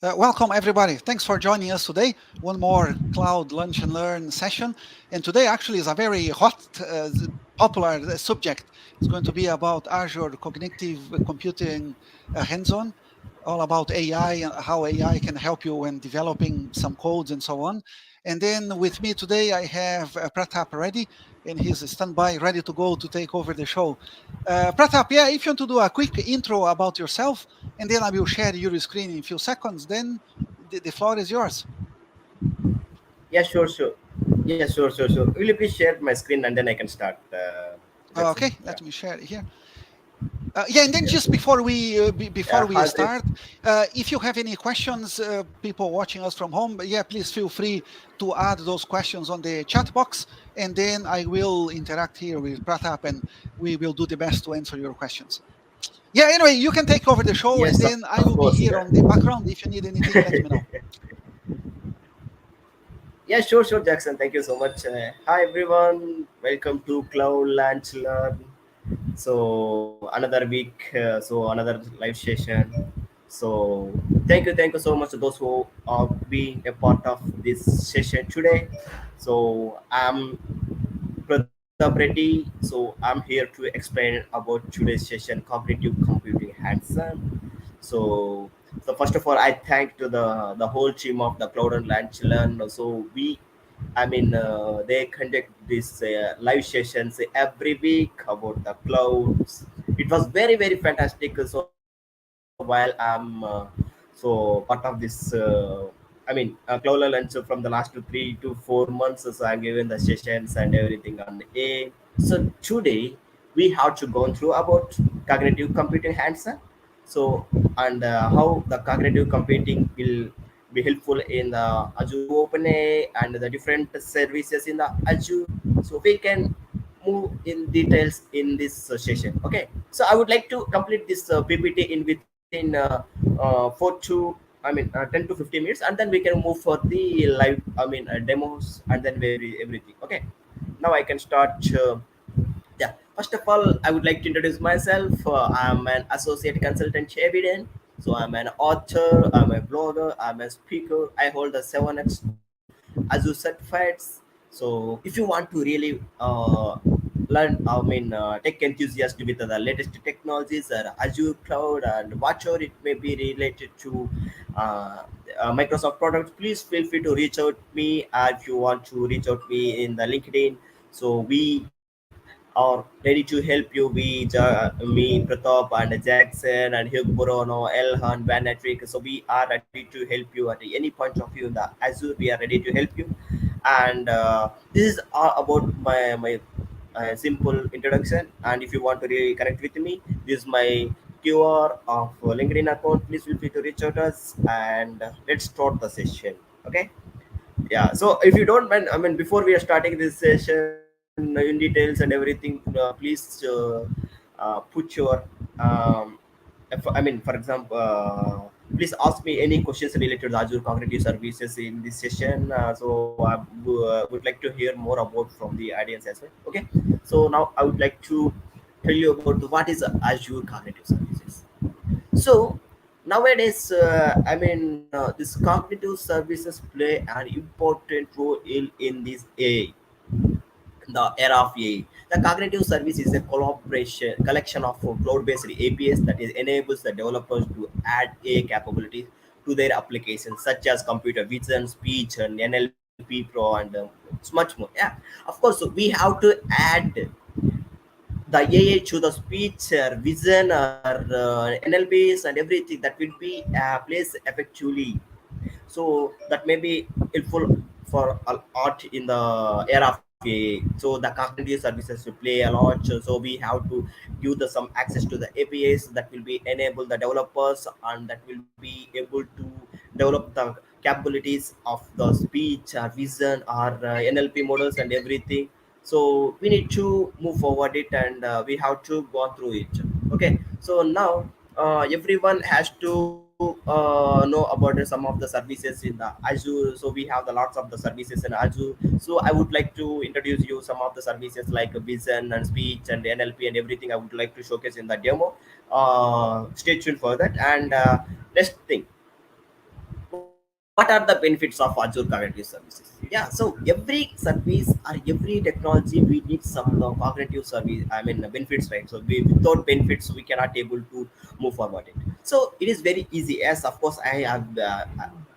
Welcome, everybody. Thanks for joining us today. One more Cloud Lunch and Learn session. And today actually is a very hot, popular subject. It's going to be about Azure Cognitive Computing hands-on, all about AI and how AI can help you when developing some codes and so on. And then with me today, I have Pratap ready, and he's standby, ready to go to take over the show. Pratap, yeah, if you want to do a quick intro about yourself, and then I will share your screen in a few seconds. Then the floor is yours. Yeah, sure. Yeah, sure. Will you please share my screen and then I can start, Jackson? Okay, Yeah, let me share it here. Yeah, and then yeah, just before we Hi, start, if you have any questions, people watching us from home, yeah, please feel free to add those questions on the chat box, and then I will interact here with Pratap, and we will do the best to answer your questions. Yeah, anyway, you can take over the show, and yes, then of I will course. be Yeah, here on the background. If you need anything, let me know. yeah, sure, Jackson. Thank you so much. Hi, everyone. Welcome to Cloud Launch Learn. So another week, another live session. So thank you so much to those who are being a part of this session today. So I'm Pratap Reddy. So I'm here to explain about today's session, cognitive computing hands-on. So, so first of all, I thank to the whole team of the Cloud and Lunch Learn. So they conduct these live sessions every week about the clouds. It was very fantastic. So while I'm part of this. Cloud Lunch from the last 3 to 4 months. So I'm giving the sessions and everything on A. So today we have to go through about cognitive computing hands-on. So and how the cognitive computing will be helpful in the Azure OpenAI and the different services in the Azure. So we can move in details in this session. Okay. So I would like to complete this PPT in within 10 to 15 minutes, and then we can move for the live. Demos, and then everything. Okay. Now I can start. Yeah, first of all, I would like to introduce myself. I'm an associate consultant Evident. So I'm an author, I'm a blogger, I'm a speaker. I hold the 7x Azure certifieds. So if you want to really tech enthusiast with the latest technologies, Azure Cloud, and whatever it may be related to uh, Microsoft products, please feel free to reach out me. If you want to reach out me in the LinkedIn, so we are ready to help you. Me, Pratap, and Jackson, and Hugh Borono, Elhan, Vanatrick. So we are ready to help you at any point of view in the Azure. We are ready to help you. And this is all about my simple introduction. And if you want to really connect with me, this is my QR of LinkedIn account. Please feel free to reach out us, and let's start the session. Okay. Yeah, so if you don't mind, before we are starting this session in details and everything, please put your um, for example, please ask me any questions related to Azure Cognitive Services in this session. So I would like to hear more about from the audience as well. Okay, so now I would like to tell you about what is Azure Cognitive Services. So nowadays, this cognitive services play an important role in this AI, the era of AI. The cognitive service is a collaboration collection of cloud-based APIs that is enables the developers to add AI capabilities to their applications, such as computer vision, speech, and NLP Pro, and much more. Yeah, of course, we have to add the AI to the speech or vision or NLPs and everything that will be placed effectively. So that may be helpful for a lot in the era of AI. So the cognitive services will play a lot. So we have to give the some access to the APIs that will be enable the developers, and that will be able to develop the capabilities of the speech or vision or NLP models and everything. So we need to move forward it, and we have to go through it. Okay, so now everyone has to know about some of the services in the Azure. So we have the lots of the services in Azure. So I would like to introduce you some of the services like vision and speech and NLP and everything. I would like to showcase in the demo. Stay tuned for that. And next thing, what are the benefits of Azure cognitive services? Yeah, so every service or every technology we need some cognitive service. I mean benefits, right? So without benefits we cannot able to move forward. It. So it is very easy. As of course I have.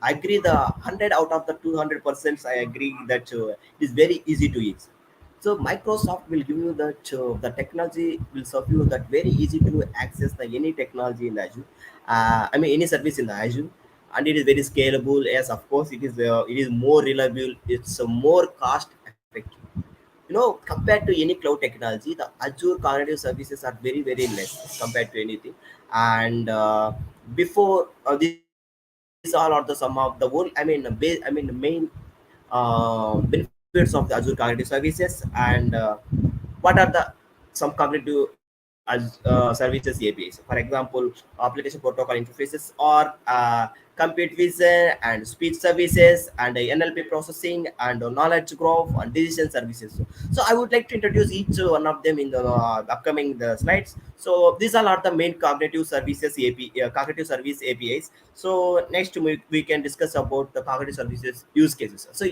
I agree the 100 out of the 200%. I agree that it is very easy to use. So Microsoft will give you that the technology will serve you that very easy to access the any technology in the Azure. I mean any service in the Azure, and it is very scalable. As of course it is more reliable. It's more cost effective. Compared to any cloud technology, the Azure cognitive services are very less compared to anything. And before these all are the some of the whole. The main benefits of the Azure cognitive services, and what are the some cognitive services APIs. For example, application protocol interfaces or compute vision and speech services and NLP processing and knowledge graph and decision services. So I would like to introduce each one of them in the upcoming slides. So these all are the main cognitive services cognitive service APIs. So next we can discuss about the cognitive services use cases. So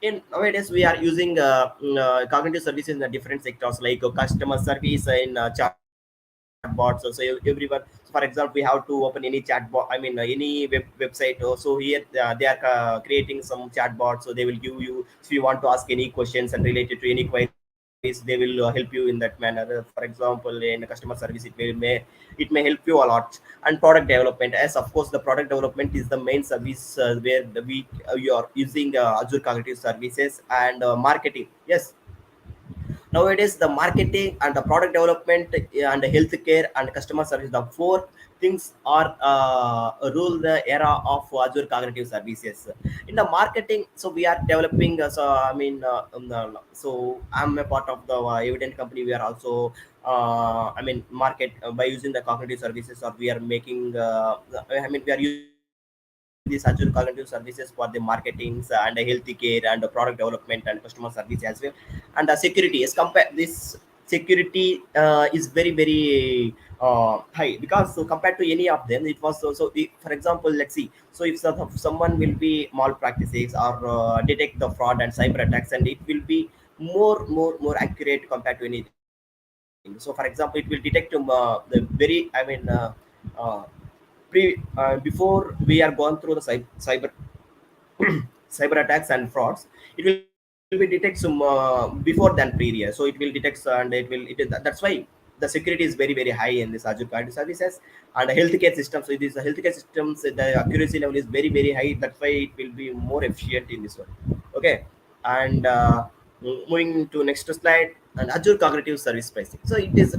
in nowadays we are using cognitive services in the different sectors like customer service in chatbots. So everyone, so for example, we have to open any chatbot, any website. So here they are creating some chatbots, so they will give you, if you want to ask any questions and related to any queries, they will help you in that manner. For example, in customer service it may help you a lot. And product development, as of course the product development is the main service where you are using Azure cognitive services. And marketing, yes, nowadays the marketing and the product development and the healthcare and customer service, the four things are rule the era of Azure cognitive services. In the marketing, so we are developing so I'm a part of the evident company. We are also market by using the cognitive services, or we are making we are using these Azure cognitive services for the marketings and the healthcare and the product development and customer service as well. And security is compare this security is very high, because so compared to any of them it was so for example, let's see, so if someone will be malpractices or detect the fraud and cyber attacks, and it will be more accurate compared to anything. So for example, it will detect the very before we are gone through the cyber cyber attacks and frauds, it will be detect some before than previous. So it will detect and that's why the security is very high in this Azure cloud services. And the healthcare system, so this healthcare systems, the accuracy level is very high. That's why it will be more efficient in this one. Okay. And moving to next slide, and Azure cognitive service pricing. So it is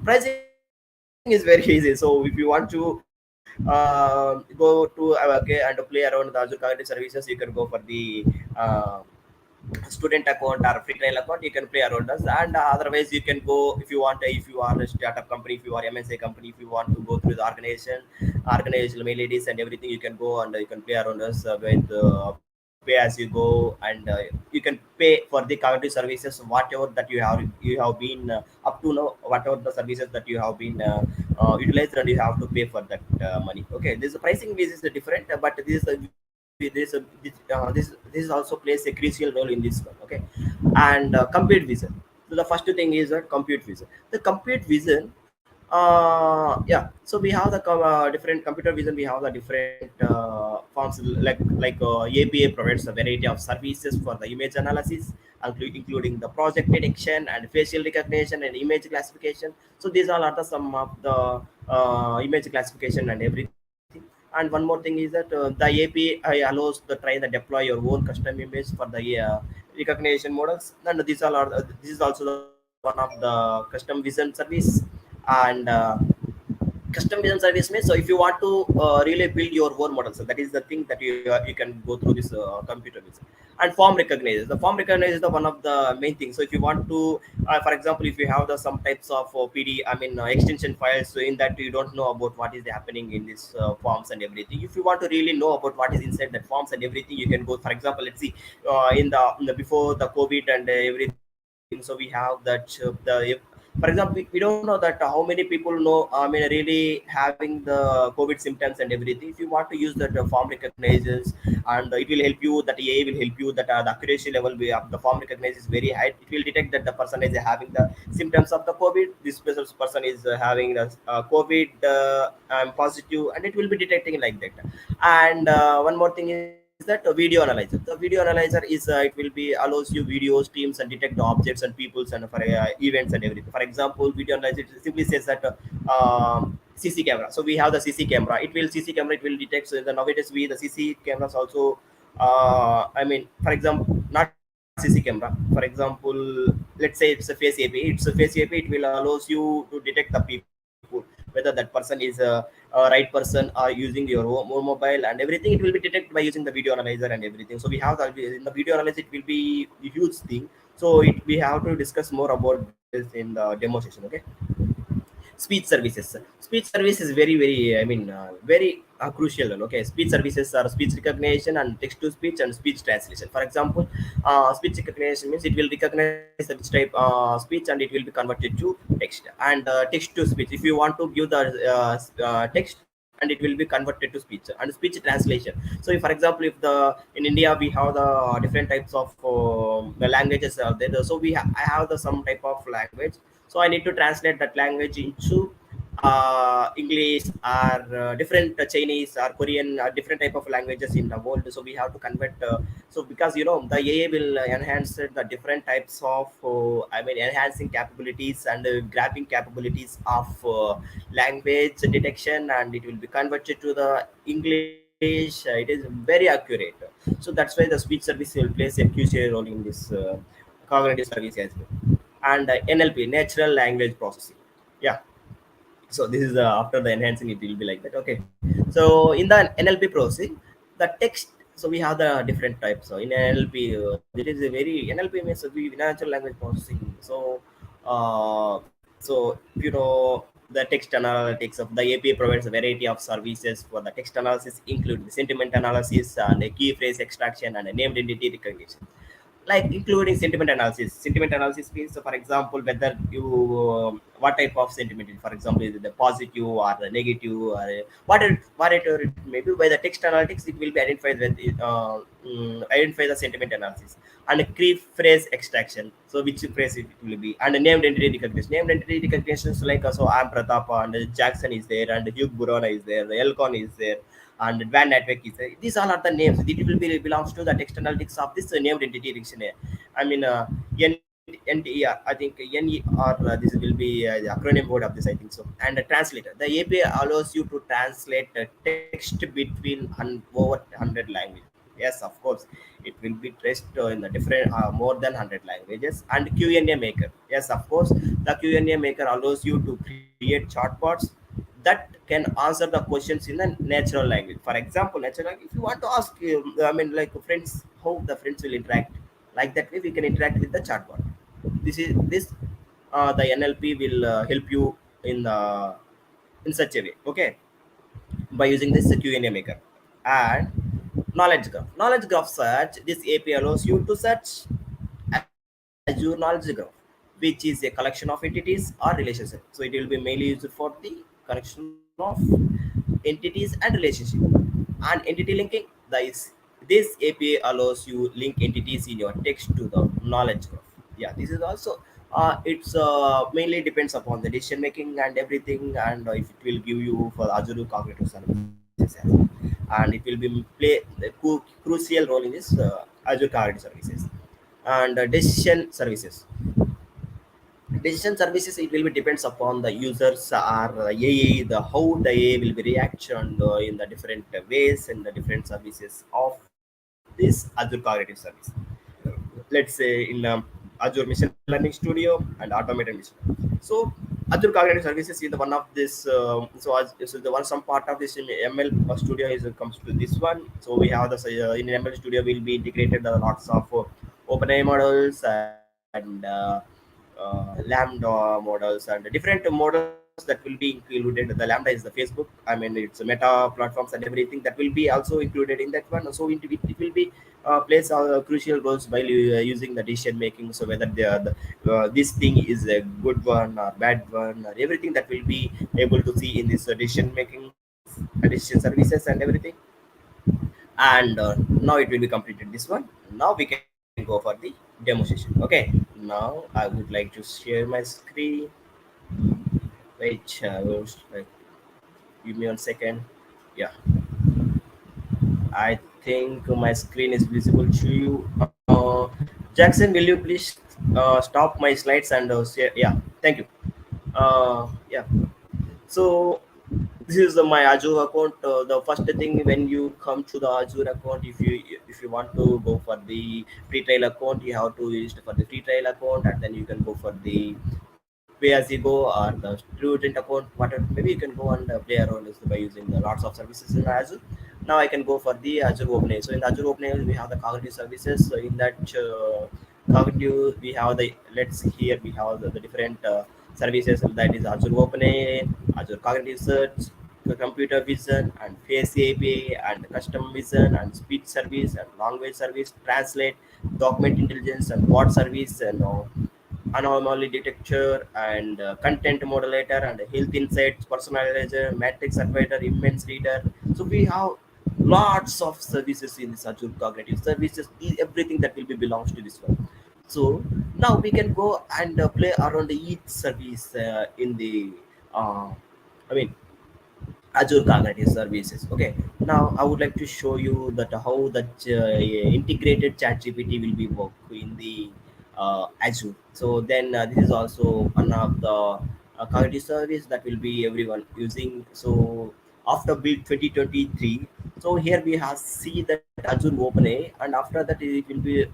pricing is very easy. So if you want to go to okay and play around the Azure cognitive services, you can go for the student account or free trial account. You can play around us. And otherwise you can go, if you want, if you are a startup company, if you are MSA company, if you want to go through the organizational mail IDs and everything, you can go and you can play around us with pay as you go. And you can pay for the cognitive services whatever that you have been up to now, whatever the services that you have been utilized, and you have to pay for that money. Okay, this pricing basis is different, but this also plays a crucial role in this one. Okay. And compute vision. So the first thing is compute vision. The compute vision, yeah, so we have the different computer vision. We have the different forms, like APA provides a variety of services for the image analysis, including the project detection and facial recognition and image classification. So these all are the some of the image classification and everything. And one more thing is that the API allows to try and deploy your own custom image for the recognition models. And these all are this is also the one of the custom vision service. And custom vision service means, so if you want to really build your own model, so that is the thing that you can go through this computer vision. And form recognizes, the form recognizes the one of the main things. So if you want to for example, if you have the some types of PD, extension files, so in that you don't know about what is happening in this forms and everything. If you want to really know about what is inside that forms and everything, you can go. For example, let's see, in the before the COVID and everything, so we have that the For example, we don't know that how many people know, I mean, really having the COVID symptoms and everything. If you want to use that form recognizes, and it will help you, that AI will help you, that the accuracy level of the form recognize is very high. It will detect that the person is having the symptoms of the COVID. This person is having the COVID positive, and it will be detecting like that. And one more thing is that video analyzer. The video analyzer is it will be allows you videos, teams, and detect the objects and peoples and for events and everything. For example, video analyzer simply says that CC camera. So we have the CC camera. It will CC camera. It will detect. So the nowadays we the CC cameras also. I mean, for example, not CC camera. For example, let's say it's a face API. It's a face API. It will allows you to detect the people, whether that person is a right person or using your own mobile and everything. It will be detected by using the video analyzer and everything. So we have the in the video analyzer. It will be a huge thing. So we have to discuss more about this in the demo session. Okay. Speech services. Speech service is very, I mean, very crucial. Okay, speech services are speech recognition and text to speech and speech translation. For example, speech recognition means it will recognize the which type speech, and it will be converted to text. And text to speech, if you want to give the text, and it will be converted to speech. And speech translation, so if, for example, if the in India we have the different types of the languages are there. So I have the some type of language, so I need to translate that language into English or different Chinese or Korean or different type of languages in the world. So we have to convert. So because the AI will enhance the different types of I mean enhancing capabilities and grabbing capabilities of language detection, and it will be converted to the English. It is very accurate. So that's why the speech service will plays a crucial role in this cognitive service as well. And NLP, natural language processing. Yeah. So this is after the enhancing, it will be like that. Okay. So in the NLP processing, the text. So we have the different types. So in NLP, it is a very NLP means we natural language processing. So if you know the text analytics of the API provides a variety of services for the text analysis, including sentiment analysis and a key phrase extraction and a named entity recognition, like including sentiment analysis. Sentiment analysis means, so for example, whether you what type of sentiment, for example, is it the positive or the negative or whatever it may be. By the text analytics, it will be identified with identify the sentiment analysis. And a key phrase extraction, so which phrase it will be. And a named entity recognition. Named entity recognition is like so I'm Pratap and Jackson is there and Hugh Burona is there, the Elcon is there, and Van Network is there. These all are the names. It will be belongs to the text analytics of this named entity dictionary. I mean, NTER, I think NER. This will be the acronym word of this, I think so. And a translator. The API allows you to translate text between over 100 languages. Yes, of course, it will be traced in the different more than 100 languages. And Q&A maker. Yes, of course, the Q&A maker allows you to create chatbots that can answer the questions in a natural language. For example, natural language, if you want to ask, I mean, like friends, how the friends will interact, like that way we can interact with the chatbot. This the NLP will help you in such a way. Okay, by using this Q&A maker. And knowledge graph. Knowledge graph search. This API allows you to search Azure knowledge graph, which is a collection of entities or relationships. So it will be mainly used for the collection of entities and relationship. And entity linking. This API allows you link entities in your text to the knowledge graph. Yeah, this is also it's mainly depends upon the decision making and everything, and if it will give you for Azure Cognitive Services as well. And it will be play a crucial role in this Azure Cognitive Services. And decision services. Decision services, it will be depends upon the users or AI, the how the AI will be reaction in the different ways and the different services of this Azure Cognitive Service. Let's say in Azure Machine Learning Studio and Automated Machine Learning. So Azure Cognitive Services is the one of this. So the one some part of this in ML Studio is comes to this one. So we have the in ML Studio will be integrated the lots of OpenAI models and Lambda models and different models will be that will be included. The Lambda is the Facebook. I mean, it's a Meta platforms and everything that will be also included in that one. So it will be plays crucial roles while using the decision making. So whether this thing is a good one or bad one or everything that will be able to see in this decision making, decision services and everything. And now it will be completed this one. Now we can go for the demo session. Okay, now I would like to share my screen. Wait, like, give me 1 second. Yeah, I think my screen is visible to you. Jackson, will you please stop my slides and share? Yeah, thank you. Yeah, so this is my Azure account. The first thing when you come to the Azure account, if you want to go for the free trial account, you have to register for the free trial account, and then you can go for the pay as you go or the student account, whatever. Maybe you can go and play around by using the lots of services in Azure. Now I can go for the Azure OpenAI. So in the Azure OpenAI, we have the cognitive services. So in that cognitive, we have the let's here we have the different services, that is Azure OpenAI, Azure Cognitive Search, the computer vision and face API and custom vision and speech service and language service, translate, document intelligence and bot service and anomaly detector and content modulator and health insights, personalizer, matrix advisor, immense reader. So we have lots of services in this Azure Cognitive Services. Everything that will be belongs to this one. So now we can go and play around each service in the uh, I mean Azure Cognitive Services. Okay, now I would like to show you that how that integrated ChatGPT will be work in the Azure. So then this is also one of the cognitive service that will be everyone using. So after build 2023, so here we have see that Azure OpenAI, and after that it will be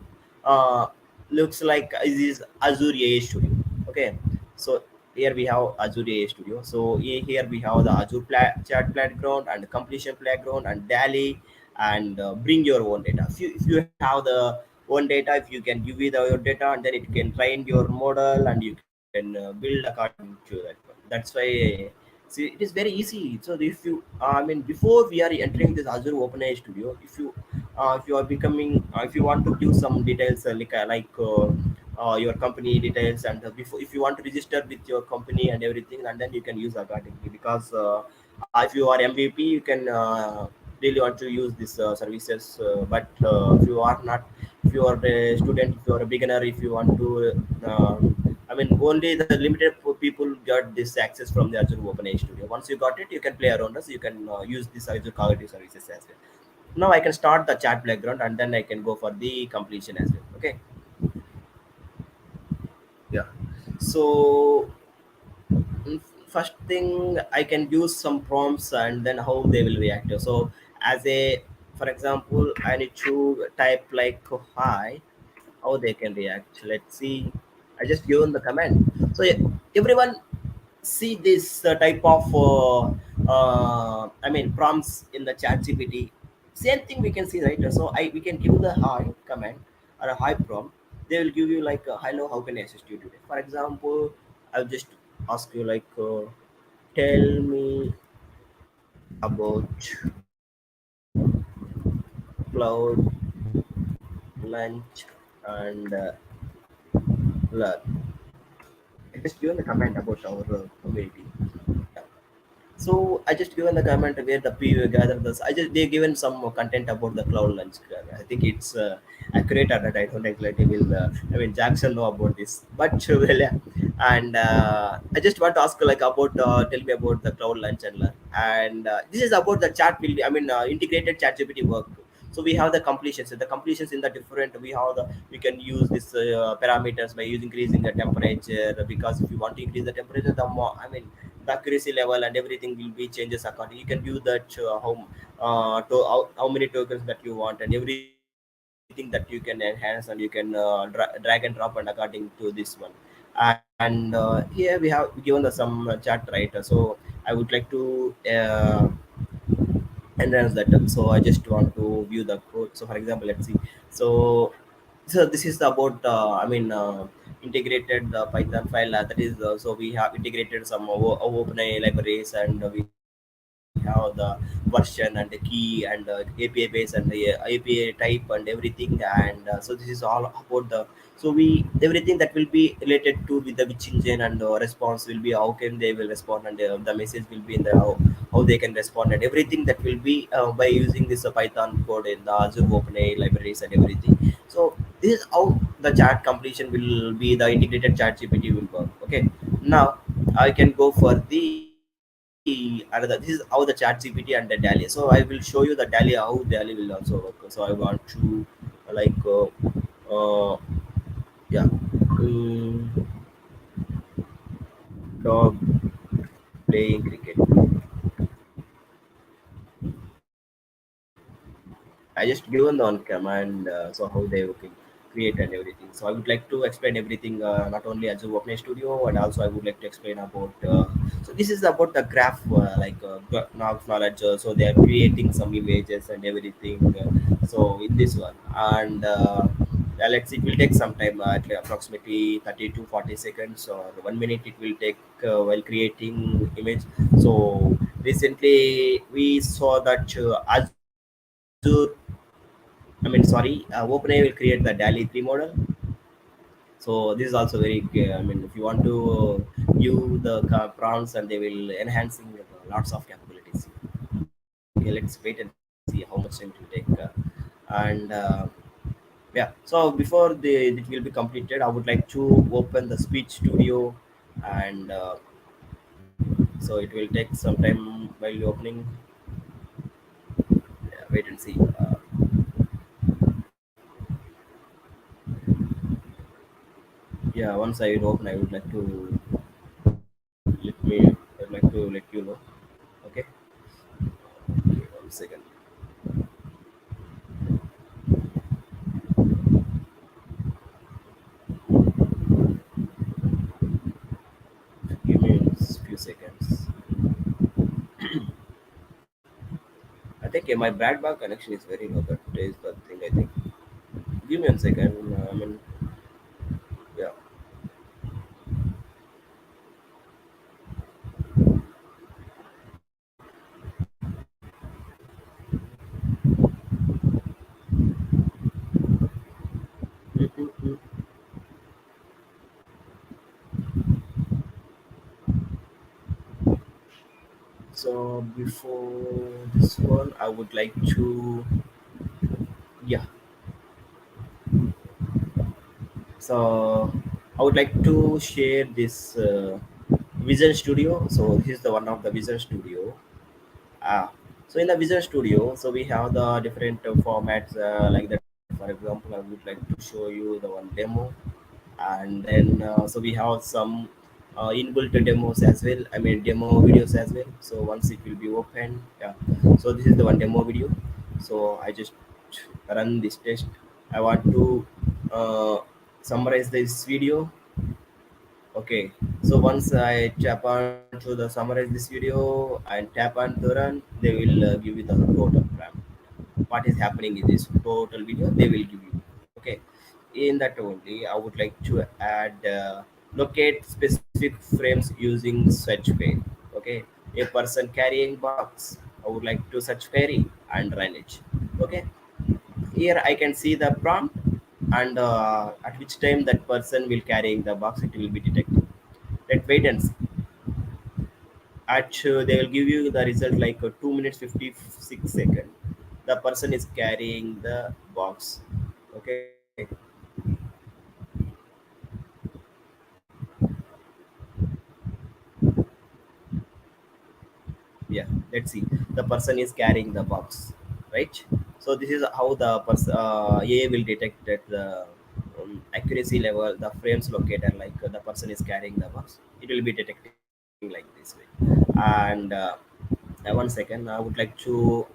uh, looks like it is Azure AI Studio. Okay, so here we have Azure AI Studio. So here we have the Azure Chat Playground and Completion Playground and Dali and bring your own data. If you have the own data, if you can give it your data and then it can train your model and you can build according to that one. That's why see it is very easy. So if you I mean before we are entering this Azure OpenAI Studio, if you are becoming if you want to give some details your company details and before if you want to register with your company and everything and then you can use accordingly because if you are MVP you can really want to use these services but if you are not, if you are a student, if you are a beginner, if you want to I mean only the limited people got this access from the Azure OpenAI Studio. Once you got it you can play around us, you can use this Azure Cognitive Services as well. Now I can start the chat playground and then I can go for the completion as well. Okay, yeah. So first thing I can use some prompts and then how they will react. So as a for example I need to type like hi, how they can react. Let's see. I just given the command. So yeah, everyone see this type of I mean prompts in the chat GPT. Same thing we can see, right? So we can give the hi command or a hi prompt. They will give you like hello, how can I assist you today? For example, I'll just ask you like tell me about cloud lunch and learn. I just given the comment about our community. Yeah. So I just given the comment where the PU gather this. I just they given some content about the cloud lunch. I think it's accurate or not. I don't exactly will. I mean Jackson know about this, but well, yeah. And I just want to ask like about tell me about the cloud lunch and learn. And this is about the chat. Will I mean integrated chat GPT work. So we have the completions. So the completions in the different we can use this parameters by using increasing the temperature because if you want to increase the temperature, the more I mean the accuracy level and everything will be changes according. You can view that how many tokens that you want and everything that you can enhance and you can drag and drop and according to this one. And here we have given the some chat right. So I would like to enhance that. So I just want to view the code. So for example, let's see. So so this is about integrated the Python file. That is so we have integrated some OpenAI libraries, and we have the version and the key and API base and the API type and everything. And so this is all about the, so we everything that will be related to with the which engine, and response will be how can they will respond, and the message will be in the how they can respond, and everything that will be by using this Python code in the Azure OpenAI libraries and everything. So this is how the chat completion will be, the integrated chat GPT will work. Okay, now I can go for the another. This is how the chat GPT and the DALI. So I will show you the DALI, how DALI will also work. So I want to like uh yeah, um, dog playing cricket. I just given the on command, so how they can create and everything. So I would like to explain everything, not only Azure OpenAI Studio, and also I would like to explain about. So this is about the graph, knowledge. So they are creating some images and everything. So in this one, and Alex, it will take some time, like approximately 30 to 40 seconds or 1 minute. It will take while creating image. So recently we saw that Azure, OpenAI will create the DALI 3 model. So this is also very, if you want to give the prompts, and they will enhancing lots of capabilities. Okay, let's wait and see how much time it will take. And yeah, so before it will be completed, I would like to open the Speech Studio, and so it will take some time while opening. Yeah, wait and see. Yeah, once I will open, I would like to I'd like to let you know. Okay, okay, 1 second. Give me a few seconds. I think my broadband connection is very low. That is the thing. I think. Give me 1 second. Yeah. So before this one, I would like to, yeah. So I would like to share this Vision Studio. So this is the one of the Vision Studio. Ah, so in the Visual Studio, so we have the different formats like that. For example, I would like to show you the one demo, and then so we have some inbuilt demos as well. I mean demo videos as well. So once it will be open, yeah. So this is the one demo video. So I just run this test. I want to uh, summarize this video. Okay, so once I tap on to the summarize this video and tap on to run, they will give you the total parameter. What is happening in this total video, they will give you. Okay, in that only, I would like to add locate specific frames using search query. Okay, a person carrying box. I would like to search query and run it. Okay, here I can see the prompt, and at which time that person will carrying the box, it will be detected. Let wait and see. At they will give you the result like 2 minutes 56 seconds. The person is carrying the box. Okay, yeah. Let's see. The person is carrying the box, right? So this is how the AI will detect that the accuracy level, the frames located, like the person is carrying the box. It will be detecting like this way. And 1 second, I would like to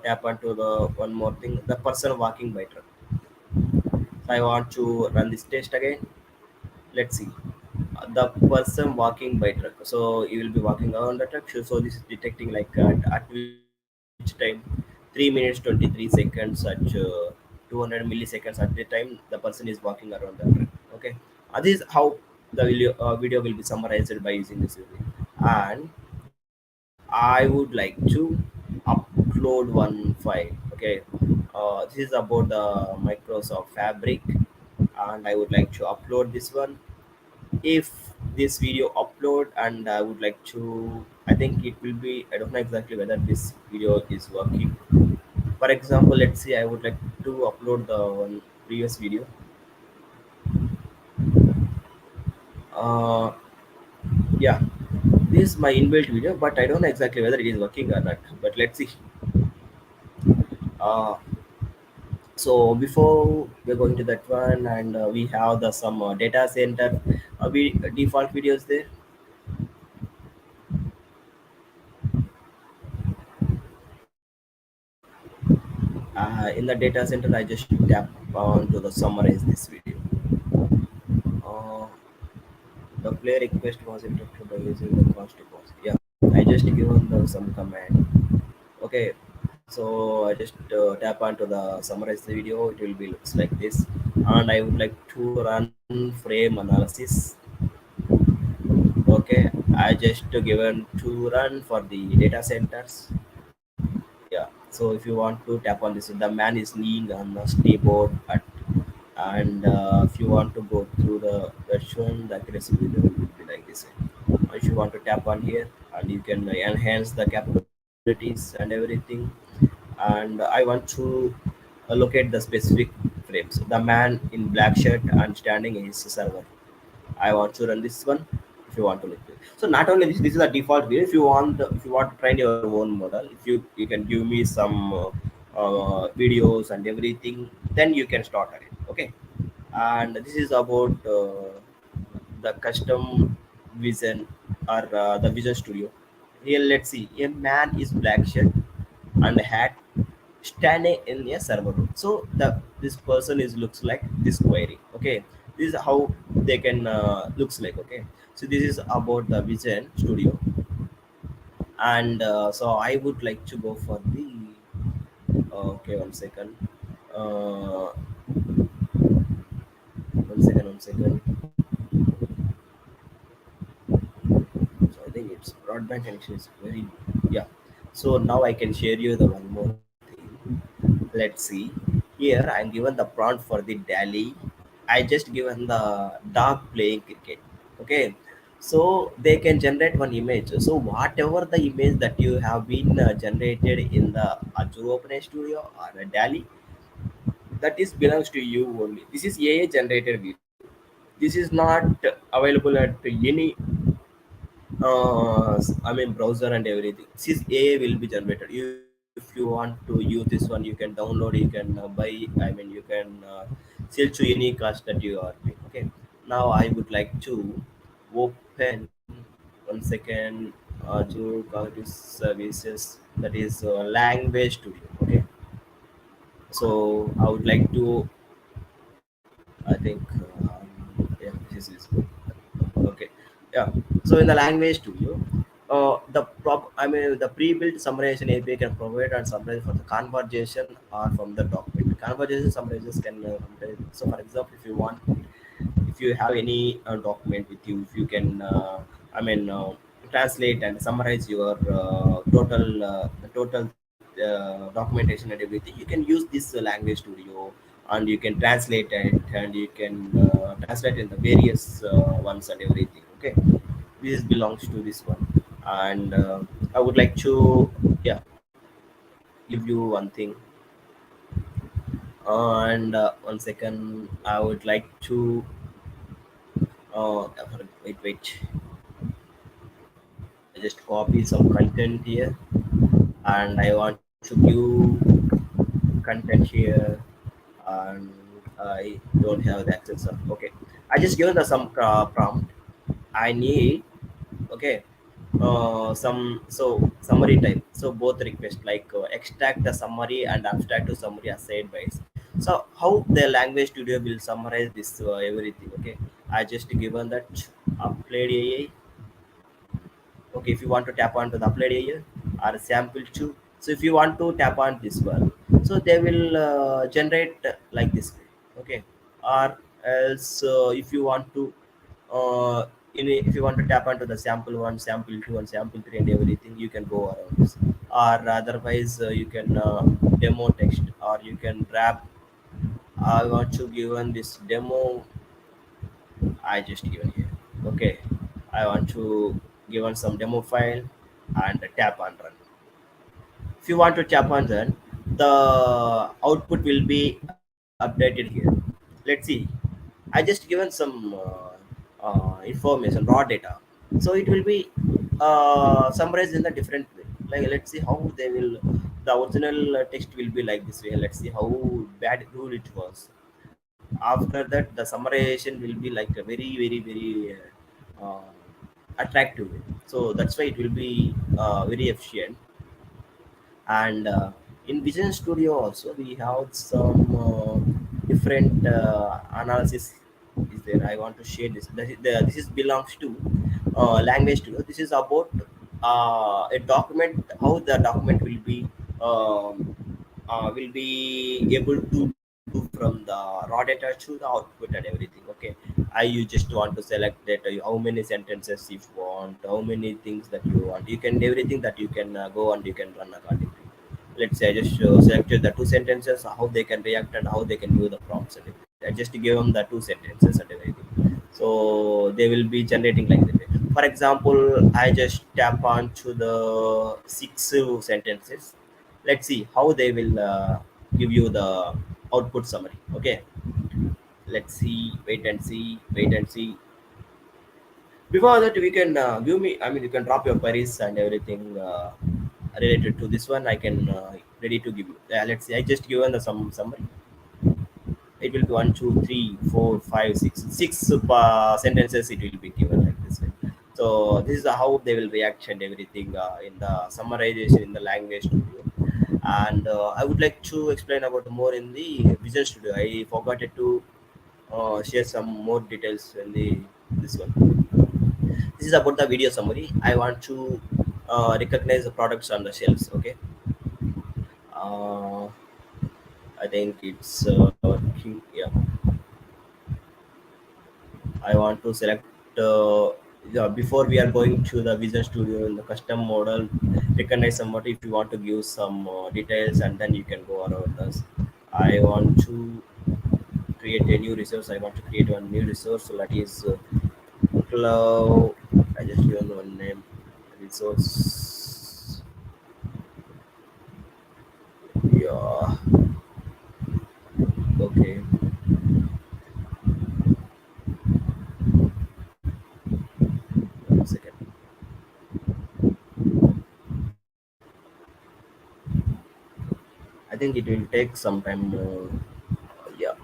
tap onto the one more thing, the person walking by truck. So I want to run this test again. Let's see. The person walking by truck. So you will be walking around the truck. So this is detecting like at which time 3 minutes 23 seconds at 200 milliseconds at the time the person is walking around the truck. Okay. This is how the video will be summarized by using this video. And I would like to upload one file. Okay, this is about the Microsoft Fabric, and I would like to upload this one. If this video upload, and I would like to, I think it will be, I don't know exactly whether this video is working. For example, let's say I would like to upload the one previous video. uh, yeah, this is my inbuilt video, but I don't know exactly whether it is working or not, but let's see. uh, so before we're going to that one, and we have the some data center default videos there. In the data center, I just tap on to the summarize this video. uh, the play request was interrupted by using the cost to pause. Yeah, I just given the some command. Okay, so I just tap onto the summarize the video. It will be looks like this, and I would like to run frame analysis. Okay, I just given to run for the data centers. Yeah, so if you want to tap on this, the man is kneeling on the keyboard at, and if you want to go through the version, the accuracy window will be like this. If you want to tap on here, and you can enhance the capabilities and everything. And I want to locate the specific frames. The man in black shirt and standing in his server. I want to run this one. If you want to look it. So not only this is the default view. If you want to train your own model, if you can give me some videos and everything, then you can start on it. Okay, and this is about the custom vision, or the vision studio. Here, let's see. A man is black shirt and hat standing in a server room. So the this person is looks like this query. Okay, this is how they can looks like. Okay, so this is about the vision studio. And so I would like to go for the okay, one second. uh, one second. So I think it's broadband connection is very, yeah. So now I can share you the one more thing. Let's see. Here I'm given the prompt for the daily. I just given the dog playing cricket. Okay. So they can generate one image. So whatever the image that you have been generated in the Azure Open Studio or a Dali, that is belongs to you only. This is AI generated video. This is not available at any I mean browser and everything. This AI will be generated. If you want to use this one, you can download, you can buy. I mean, you can sell to any cost that you are paying. Okay. Now I would like to open one second Azure Cognitive Services, that is language studio. Okay. So I would like to. I think yeah, this is good. Okay, yeah. So in the language studio, I mean the pre-built summarization API can provide and summarize for the conversation or from the document. Conversation summarizers can summarize. So for example, if you want, if you have any document with you, if you can I mean translate and summarize your total documentation and everything, you can use this language studio, and you can translate it, and you can translate in the various ones and everything. Okay, this belongs to this one. And I would like to, yeah, give you one thing. And one second, I would like to wait, I just copy some content here, and I want to give content here, and I don't have the access of. Okay, I just given the some prompt. I need, okay, some, so summary type. So both request like extract the summary and abstract to summary aside by. So how the language studio will summarize this everything. Okay, I just given that applied AI. Okay, if you want to tap onto the applied area or sample two, so if you want to tap on this one, so they will generate like this way. Okay, or else if you want to if you want to tap onto the sample 1, sample 2 and sample 3 and everything, you can go around this. Or otherwise you can demo text, or you can wrap. I want to given this demo, I just given here. Okay, I want to given some demo file and tap on run. If you want to tap on run, the output will be updated here. Let's see. I just given some information, raw data, so it will be summarized in the different way. Like, let's see how they will. The original text will be like this way. Let's see how bad rule it was. After that, the summarization will be like a very, very, very attractive way. So that's why it will be very efficient. And in Vision Studio also we have some different analysis is there. I want to share this. This is belongs to language studio. This is about a document, how the document um, will be able to do from the raw data to the output and everything. Okay, you just want to select that how many sentences if you want, how many things that you want, you can everything that you can go and you can run accordingly. Let's say I just selected the two sentences, how they can react and how they can do the prompts and everything. I just give them the two sentences and everything, so they will be generating like that. For example, I just tap on to the six sentences. Let's see how they will give you the output summary. Okay, let's see, wait and see, wait and see. Before that, we can give me, I mean, you can drop your queries and everything related to this one. I can ready to give you. Let's see, I just given the some summary. It will be one, two, three, four, five, six sentences. It will be given like this way. So this is how they will react and everything in the summarization in the language studio. And I would like to explain about more in the Visual Studio. I forgot it to share some more details in the this one. This is about the video summary. I want to recognize the products on the shelves. Okay. Uh, I think it's working. Yeah. I want to select. Yeah, before we are going to the Vision Studio in the custom model, recognize somebody if you want to give some details, and then you can go around us. I want to create a new resource. I want to create one new resource, so that is cloud. I just given one name, resource. Yeah. Okay. 1 second. I think it will take some time. Yeah,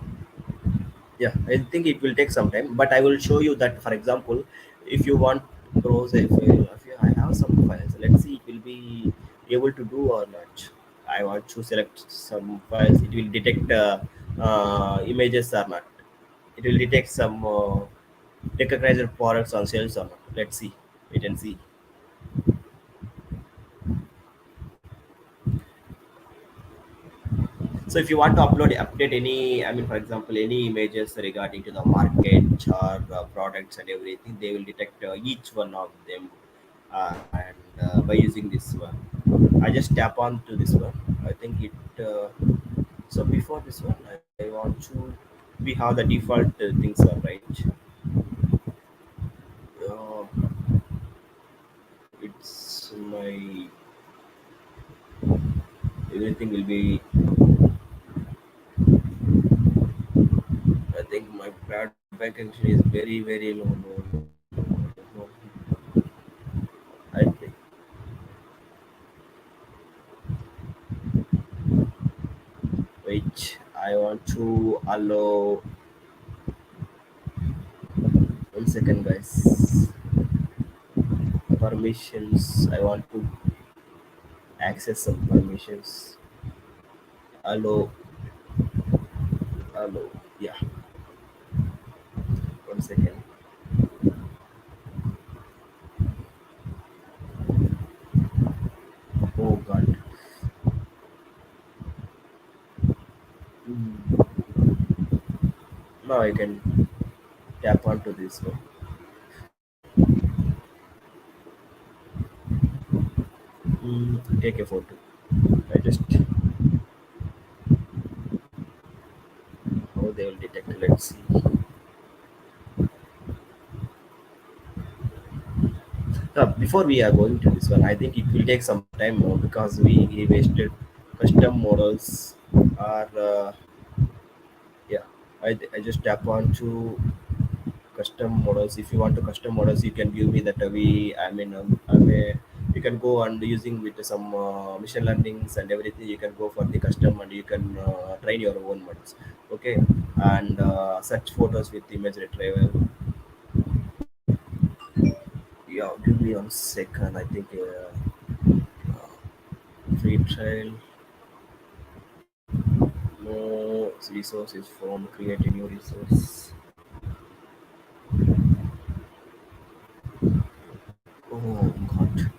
yeah. I think it will take some time, but I will show you that. For example, if you want browse a file, if you, I have some files. Let's see, it will be able to do or not. I want to select some files. It will detect images or not. It will detect some recognized products on sales or not. Let's see. Wait and see. So if you want to update any, I mean, for example, any images regarding to the market or products and everything, they will detect each one of them, and by using this one, I just tap on to this one. I think it. So before this one, I want to we have the default things are right. Uh, it's my everything will be. I think my broadband connection is very very low. I think which I want to allow. 1 second, guys. Permissions. I want to access some permissions. Allow, allow. Yeah. 1 second. Oh God. Mm. Now I can tap onto this one. Take a photo. I just how they will detect. Let's see. Before we are going to this one, I think it will take some time more because we wasted custom models. Are yeah, I just tap on to custom models. If you want to custom models, you can give me that. You can go and using with some machine learnings and everything. You can go for the custom and you can train your own models. Okay, and search photos with image retrieval. Yeah, give me 1 second. I think free trial. No resources from create a new resource. Oh god.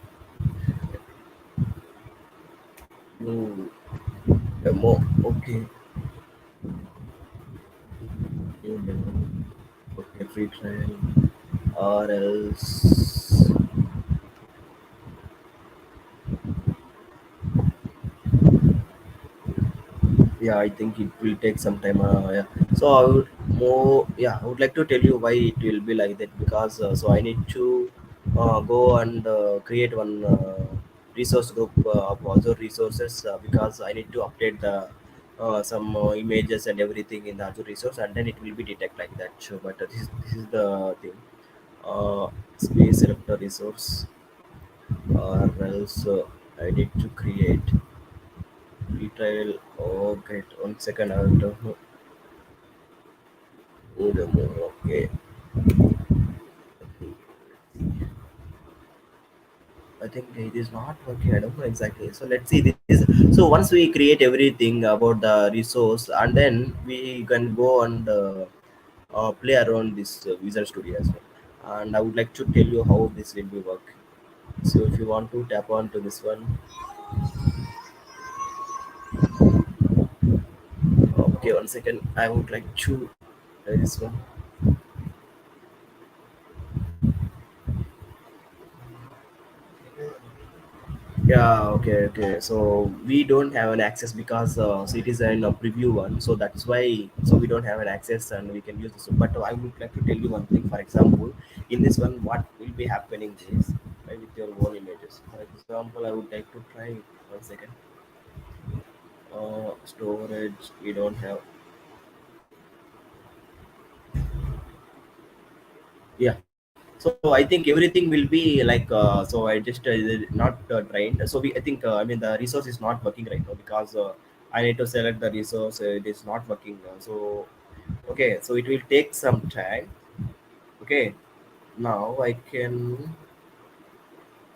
No demo. Okay. New demo. Okay, free trial. Or else. Yeah, I think it will take some time. Yeah. So I would more. Yeah, I would like to tell you why it will be like that because so I need to go and create one resource group of other resources because I need to update the some images and everything in the Azure resource and then it will be detect like that. So, but this is the thing. Space selector resource or else I need to create retail. Oh, great. 1 second. I will okay. I think it is not working. I don't know exactly. So let's see this. So once we create everything about the resource, and then we can go and play around this Visual Studio as well. And I would like to tell you how this will be work. So if you want to tap on to this one, okay, 1 second. I would like to try this one. Yeah, okay, okay. So we don't have an access because so it is in a preview one. So that's why so we don't have an access and we can use this. But I would like to tell you one thing. For example, in this one, what will be happening is with your own images. For example, I would like to try 1 second. Storage we don't have. Yeah. So I think everything will be like so I just not trained. So we I think I mean the resource is not working right now because I need to select the resource. It is not working. So okay, so it will take some time. Okay, now I can.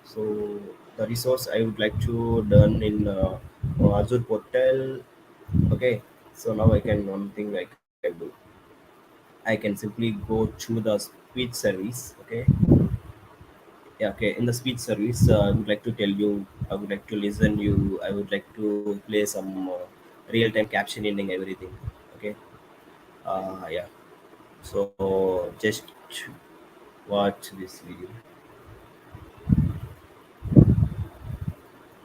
So the resource I would like to done in Azure portal. Okay, so now I can one thing I can do. I can simply go to the speech service. Okay, yeah, okay. In the speech service, I would like to tell you, I would like to listen you, I would like to play some real-time captioning and everything. Okay. Yeah. So just watch this video.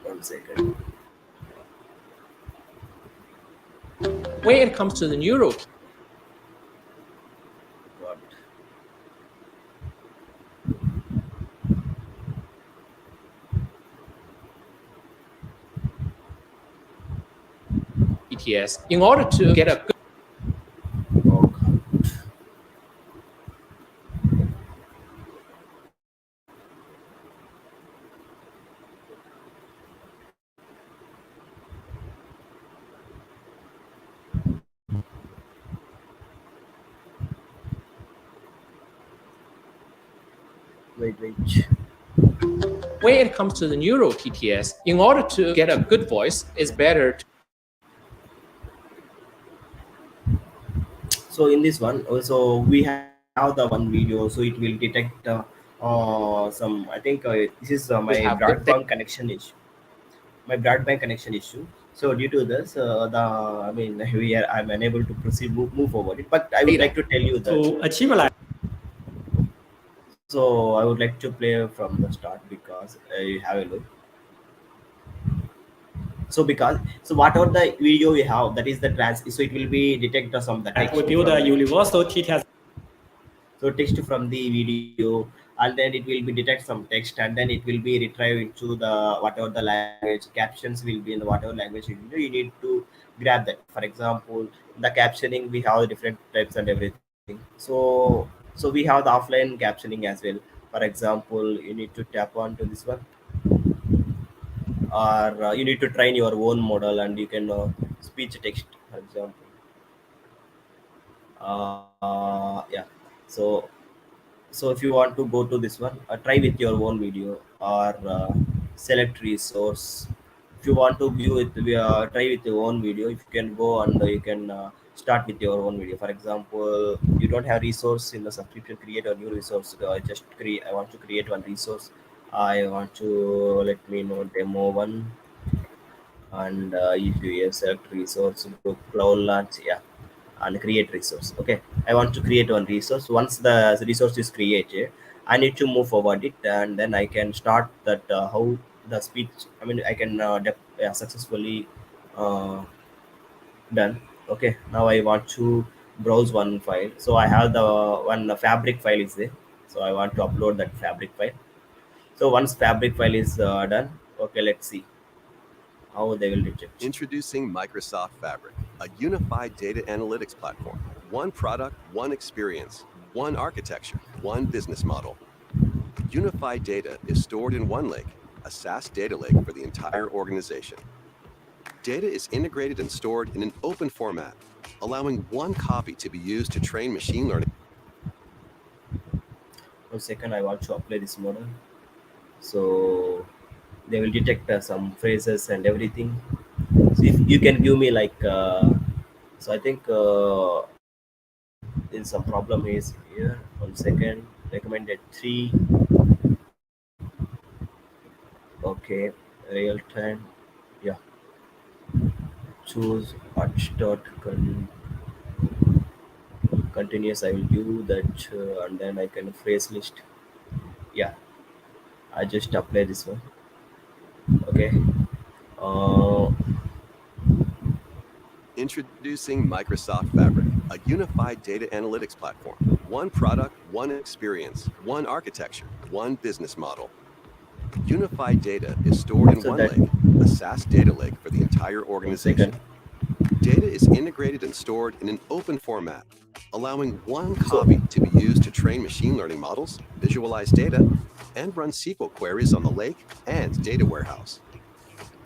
1 second. When it comes to the neural What? ETS, in order to get a good Oh, God. Wait, wait. when it comes to the neural TTS, in order to get a good voice, it's better to So in this one, also we have the one video, so it will detect some. I think this is my have good broadband connection issue. My broadband connection issue. So due to this, the I mean, we are I'm unable to proceed move forward. But I would Data. like to tell you that. To achieve a So I would like to play from the start because I have a look. So because so whatever the video we have, that is the trans. So it will be detect some the life, we text build from a the universal TTS so text from the video, and then it will be detect some text, and then it will be retrieve into the whatever the language captions will be in the whatever language you do. You need to grab that. For example, the captioning we have different types and everything. So we have the offline captioning as well. For example, you need to tap on to this one, or you need to train your own model, and you can speech text, for example. Yeah. So so if you want to go to this one, try with your own video, or select resource. If you want to view it, try with your own video. If you can go and you can start with your own video. For example, you don't have resource in the subscription, create a new resource. I want to create one resource. I want to let me know demo one, and if you select resource, go cloud launch, yeah, and create resource. Okay, I want to create one resource. Once the resource is created, I need to move forward it, and then I can start that how the speech, I mean, I can yeah, successfully uh, done. Okay, now I want to browse one file. So I have the one fabric file is there, so I want to upload that fabric file. So once fabric file is done, okay, let's see how they will detect. Introducing Microsoft Fabric, a unified data analytics platform. One product, one experience, one architecture, one business model. Unified data is stored in one lake, a SaaS data lake for the entire organization. Data is integrated and stored in an open format, allowing one copy to be used to train machine learning. 1 second, I want to apply this model. So they will detect some phrases and everything. So if you can give me like so I think there's some problem is here. 1 second, recommended 3. Okay, real time, yeah. Choose arch dot continuous. I will do that, and then I can phrase list. Yeah, I just apply this one. Okay. uh, Introducing Microsoft Fabric, a unified data analytics platform. One product, one experience, one architecture, one business model. Unified data is stored in so one that lake, a SaaS data lake for the entire 1 second. organization. Data is integrated and stored in an open format, allowing one So copy to be used to train machine learning models, visualize data, and run SQL queries on the lake and data warehouse.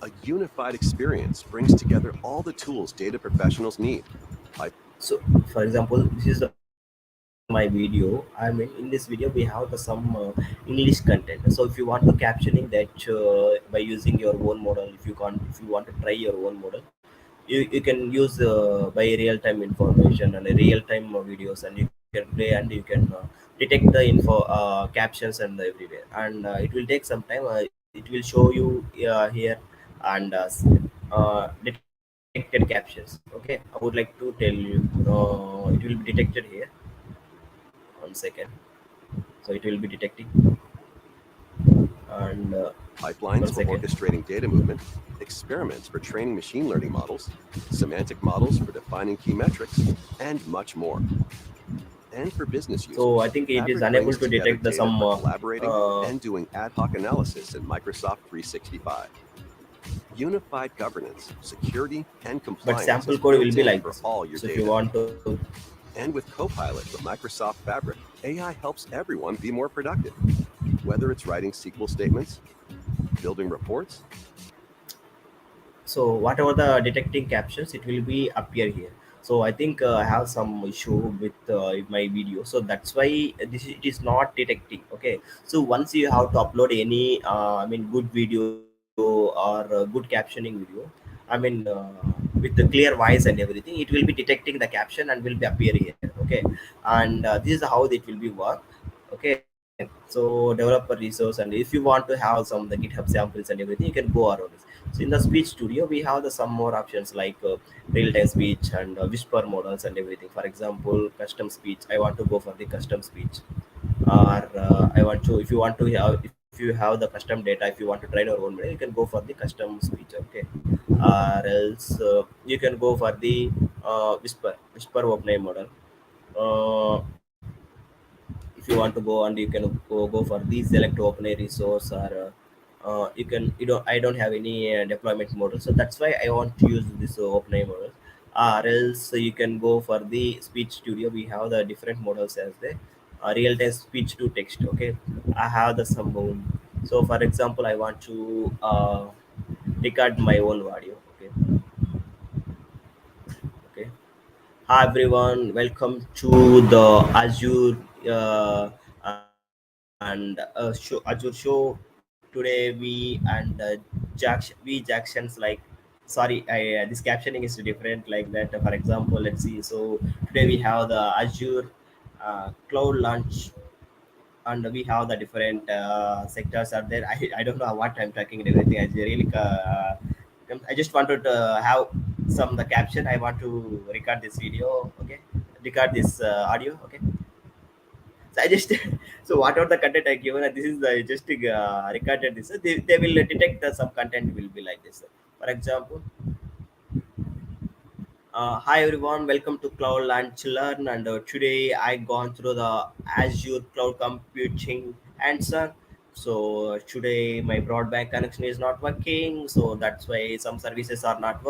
A unified experience brings together all the tools data professionals need. so for example, this is my video. I mean, in this video we have some English content. So if you want to captioning that by using your own model, if you want to try your own model, you can use by real time information and real time videos, and you can play, and you can detect the info captions and everywhere, and it will take some time. It will show you here, and detected captions. Okay, I would like to tell you, it will be detected here. 1 second. So it will be detecting, and one Pipelines for second. orchestrating data movement, experiments for training machine learning models, semantic models for defining key metrics, and much more. And for business So I users, think it is Fabric unable brings to together detect the data some for collaborating uh, and doing ad hoc analysis in Microsoft 365. Unified governance, security, and but compliance sample is code will built be in like for this. all your So if you data. want to, And with Copilot from Microsoft Fabric, AI helps everyone be more productive. Whether it's writing SQL statements, building reports, so whatever the detecting captions, it will be appear here. So I think I have some issue with my video, so that's why it is not detecting. Okay, so once you have to upload any I mean good video or good captioning video, I mean with the clear voice and everything, it will be detecting the caption and will be appear here. Okay, and this is how it will be work. Okay, so developer resource, and if you want to have some the GitHub samples and everything, you can go around this. So in the speech studio, we have the some more options like real-time speech and whisper models and everything. For example, custom speech. I want to go for the custom speech, or I want to. If you want to have, if you have the custom data, if you want to train your own model, you can go for the custom speech. Okay, or else you can go for the whisper OpenAI model. If you want to go and you can go for the select OpenAI resource, or you can you don't I don't have any deployment model, so that's why I want to use this OpenAI model. Or else you can go for the speech studio. We have the different models as the real-time speech to text. Okay, I have the some own. So for example, I want to record my own audio. Okay, okay. Hi everyone, welcome to the Azure and Azure show. Today we Jacksons like sorry, this captioning is different like that. For example, let's see. So today we have the Azure cloud launch, and we have the different sectors are there. I don't know what I'm talking and everything. I just wanted to have some the caption. I want to record this video. Okay, record this audio. Okay, so I just so whatever the content I given, this is the just recorded this. They will detect some content will be like this. For example, hi everyone, welcome to Cloud Launch Learn, and today I gone through the Azure Cloud Computing answer. So today my broadband connection is not working, so that's why some services are not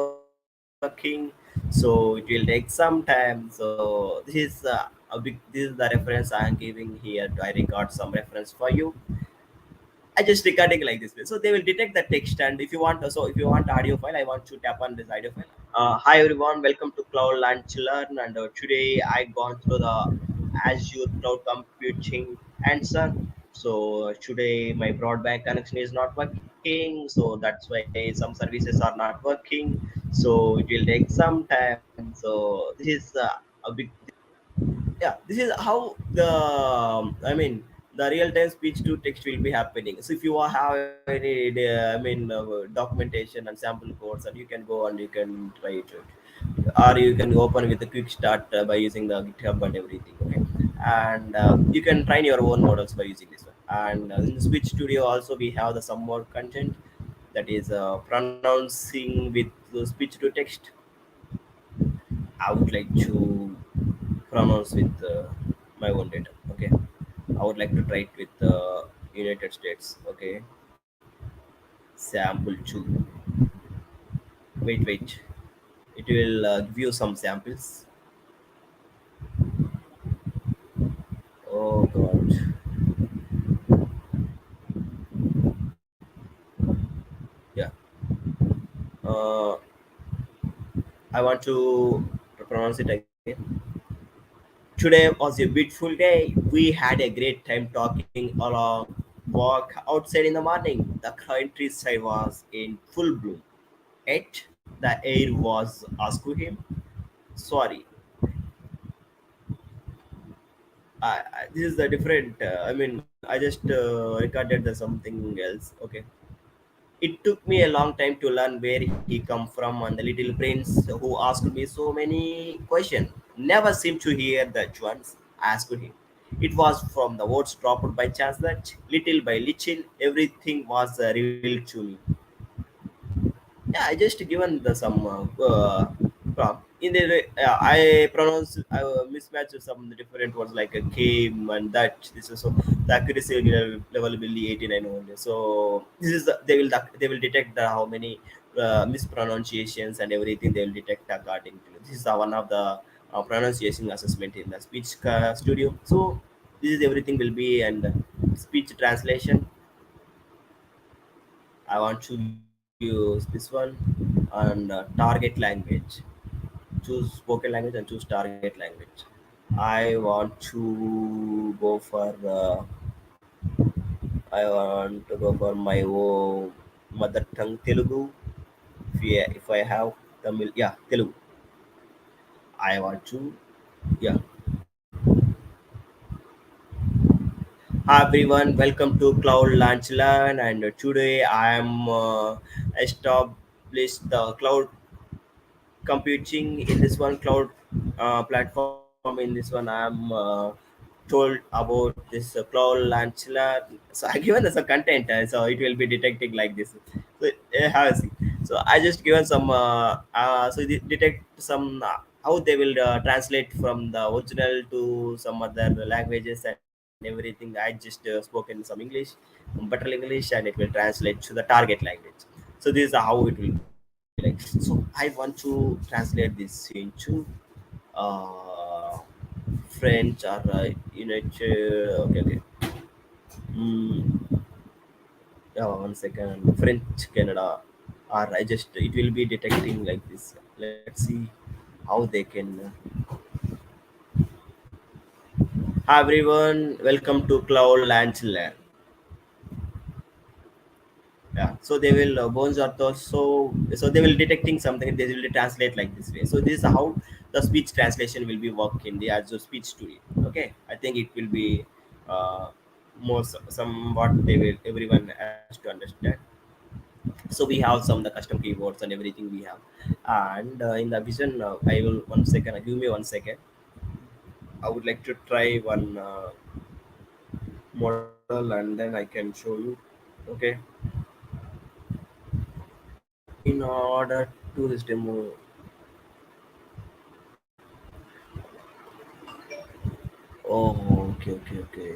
working. So it will take some time. So this is the reference I am giving here. I record some reference for you. I just recording like this way. So they will detect the text, and if you want, so if you want audio file, I want to tap on this audio file. Hi everyone, welcome to Cloud Launch Learn, and today I gone through the Azure Cloud Computing answer. So today my broadband connection is not working, so that's why some services are not working. So it will take some time. So this is a big yeah, this is how the I mean the real time speech to text will be happening. So if you have any documentation and sample codes, and you can go and you can try it out. Or you can open with a quick start by using the GitHub and everything. Okay, and you can train your own models by using this one. And in the speech studio also we have the some more content, that is pronouncing with the speech to text. I would like to pronounce with my own data. Okay, I would like to try it with United States. Okay, sample 2. Wait, it will give you some samples. Oh god. Yeah. uh, I want to pronounce it again. Today was a beautiful day. We had a great time talking along walk outside in the morning. The countryside was in full bloom. Yet the air was asked him. Sorry, this is the different. I just recorded the something else. Okay, it took me a long time to learn where he come from, and the little prince who asked me so many questions never seemed to hear the ones asked him. It was from the words dropped by chance that little by little everything was revealed to me. Yeah, I just given the some prompt in the I pronounce I mismatch some different words like a came and that this is so the accuracy level will be 89 only. So this is they will detect the how many mispronunciations and everything they will detect according to this is one of the pronunciation assessment in the speech studio. So this is everything will be, and speech translation I want to use this one, and target language. Choose spoken language and choose target language. I want to go for I want to go for my own mother tongue Telugu. If I have Tamil, yeah, Telugu. I want to, yeah. Hi Hi everyone, welcome to Cloud Launch Learn, and today I am established the cloud computing in this one cloud platform. In this one, I am told about this cloud launcher. So I given as a content, so it will be detecting like this. So have a see. So I just given some so it detect some how they will translate from the original to some other languages and everything. I just spoken some English, better English, and it will translate to the target language. So this is how it will be like. So I want to translate this into uh, French or United. Okay. Mm, yeah, one second. French Canada, or I just it will be detecting like this. Let's see how they can. Hi everyone, welcome to Cloud Launch Lab. Yeah, so they will bones are those, so they will detecting something, they will translate like this way. So this is how the speech translation will be work in the Azure speech studio. Okay, I think it will be uh, more somewhat they will everyone has to understand. So we have some the custom keyboards and everything we have. And in the vision, I will one second, give me one second. I would like to try one model and then I can show you. Okay, in order to this demo. Oh, okay.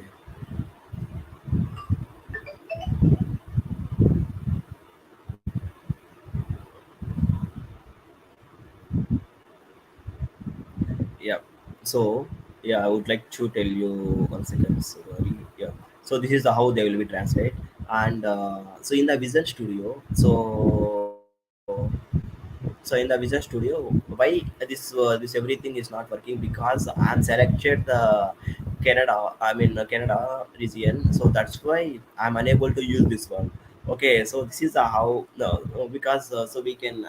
Yeah. So, yeah, I would like to tell you one second. Sorry. Yeah. So this is the how they will be translate, and so in the Vision Studio. So in the Vision Studio, why this everything is not working? Because I'm selected the Canada. I mean Canada region. So that's why I'm unable to use this one. Okay, so this is how no because so we can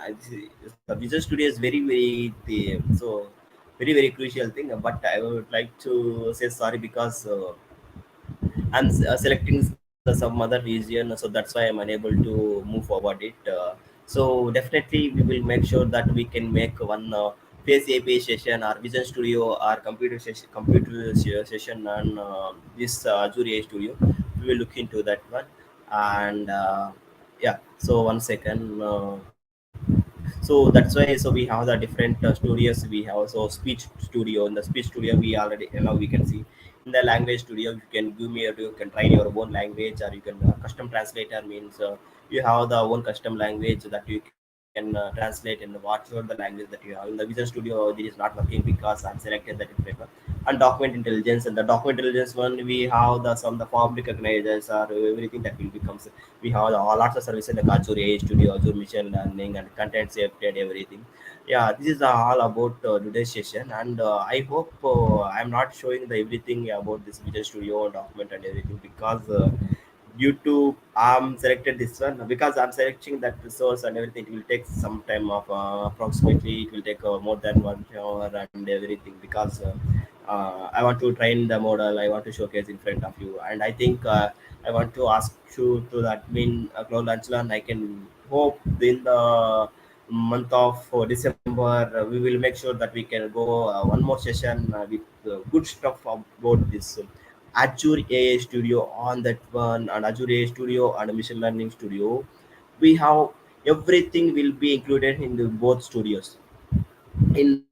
the Visual Studio is very so very crucial thing. But I would like to say sorry because I'm selecting some other region, so that's why I'm unable to move forward it. So definitely we will make sure that we can make one face API session or Vision Studio or computer session on this Azure AI Studio. We will look into that one, and yeah. So one second. So that's why so we have the different studios we have. So speech studio, in the speech studio we already we can see. In the language studio you can give me, or you can try your own language, or you can custom translator means you have the own custom language that you can translate in whatever the language that you have. In the Vision Studio it is not working because I'm selected that different one. And document intelligence, and the document intelligence one we have the some the form recognizers or everything that will becomes. We have lots of services like Azure AI Studio, Azure Machine Learning, and content safety and everything. Yeah, this is all about today's session, and I hope I'm not showing the everything about this Visual Studio document and everything because due to I'm selected this one because I'm selecting that resource and everything. It will take some time of approximately it will take more than 1 hour and everything because I want to train the model. I want to showcase in front of you, and I think I want to ask you to that mean Cloud Launchland. I can hope in the month of December we will make sure that we can go one more session with good stuff about this Azure AI Studio on that one, and Azure AI Studio and Machine Learning Studio. We have everything will be included in the both studios. In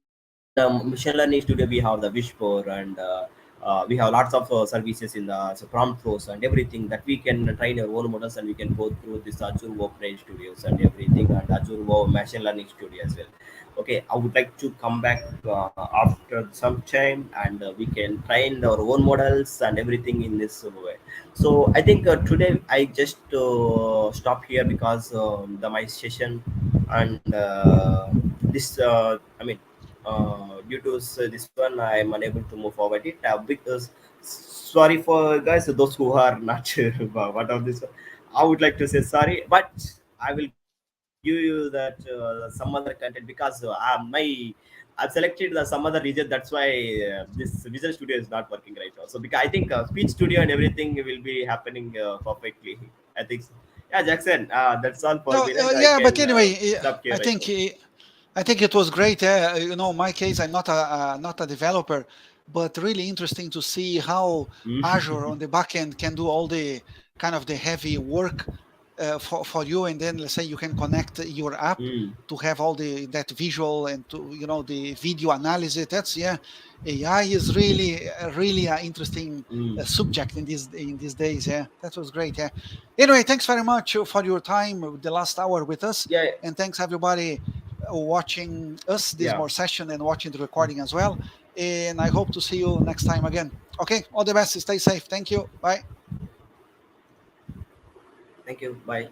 the machine learning studio we have the wishbone, and we have lots of services in the so prompt flows and everything that we can train our own models, and we can go through this Azure Workbench studios and everything, and Azure machine learning studio as well. Okay, I would like to come back after some time, and we can train our own models and everything in this way. So I think today I just stop here because the my session, and this I mean due to this one I am unable to move forward it because sorry for guys those who are not sure about what of this one. I would like to say sorry, but I will give you that some other content because my I've selected some other region. That's why this Visual Studio is not working right now. So because I think Speech Studio and everything will be happening perfectly. I think so. Yeah, Jackson. That's all for No, me. Right? I yeah, but can anyway, stop here I right think now. I think it was great. In my case, I'm not a developer, but really interesting to see how Azure on the back end can do all the kind of the heavy work for you, and then let's say you can connect your app Mm, to have all the that visual and to the video analysis. That's yeah, AI is really an interesting mm. subject in these days. Yeah, that was great. Yeah. Anyway, thanks very much for your time, the last hour with us, Yeah, and thanks everybody watching us this yeah. more session and watching the recording as well. And I hope to see you next time again. Okay, all the best. Stay safe. Thank you. Bye. Thank you. Bye.